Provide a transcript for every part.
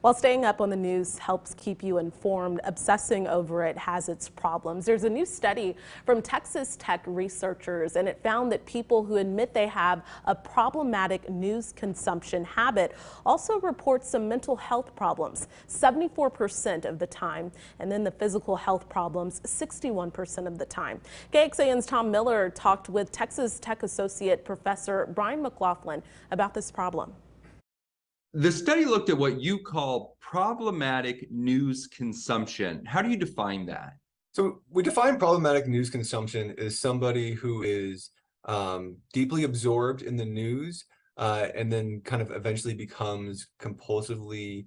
While staying up on the news helps keep you informed, obsessing over it has its problems. There's a new study from Texas Tech researchers, and it found that people who admit they have a problematic news consumption habit also report some mental health problems, 74% of the time, and then the physical health problems, 61% of the time. KXAN's Tom Miller talked with Texas Tech Associate Professor Brian McLaughlin about this problem. The study looked at what you call problematic news consumption. How do you define that? So we define problematic news consumption as somebody who is deeply absorbed in the news and then kind of eventually becomes compulsively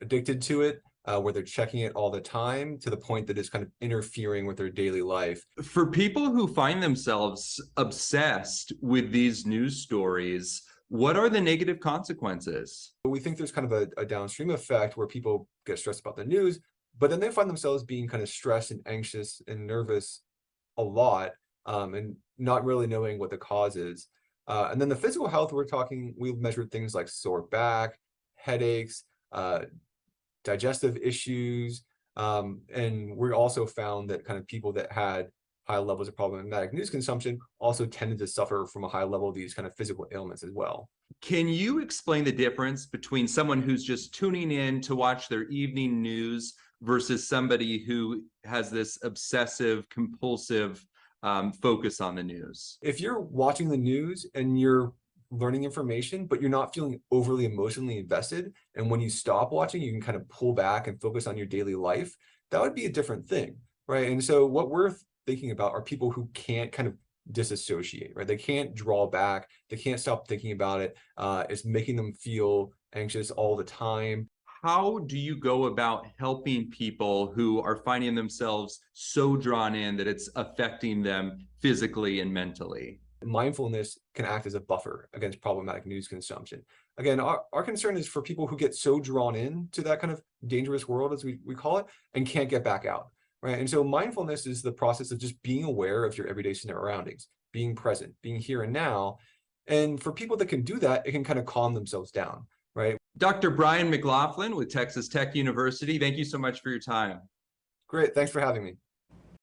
addicted to it, where they're checking it all the time to the point that it's kind of interfering with their daily life. For people who find themselves obsessed with these news stories, what are the negative consequences? We think there's kind of a downstream effect where people get stressed about the news, but then they find themselves being kind of stressed and anxious and nervous a lot, and not really knowing what the cause is. And then the physical health, we've measured things like sore back, headaches, digestive issues, and we also found that kind of people that had high levels of problematic news consumption also tended to suffer from a high level of these kind of physical ailments as well. Can you explain the difference between someone who's just tuning in to watch their evening news versus somebody who has this obsessive, compulsive focus on the news? If you're watching the news and you're learning information, but you're not feeling overly emotionally invested, and when you stop watching, you can kind of pull back and focus on your daily life, that would be a different thing, right? And so what we're thinking about are people who can't kind of disassociate, right? They can't draw back, they can't stop thinking about it. It's making them feel anxious all the time. How do you go about helping people who are finding themselves so drawn in that it's affecting them physically and mentally? Mindfulness can act as a buffer against problematic news consumption. Again, our concern is for people who get so drawn in to that kind of dangerous world, as we call it, and can't get back out. Right. And so mindfulness is the process of just being aware of your everyday surroundings, being present, being here and now. And for people that can do that, it can kind of calm themselves down. Right. Dr. Brian McLaughlin with Texas Tech University, thank you so much for your time. Great. Thanks for having me.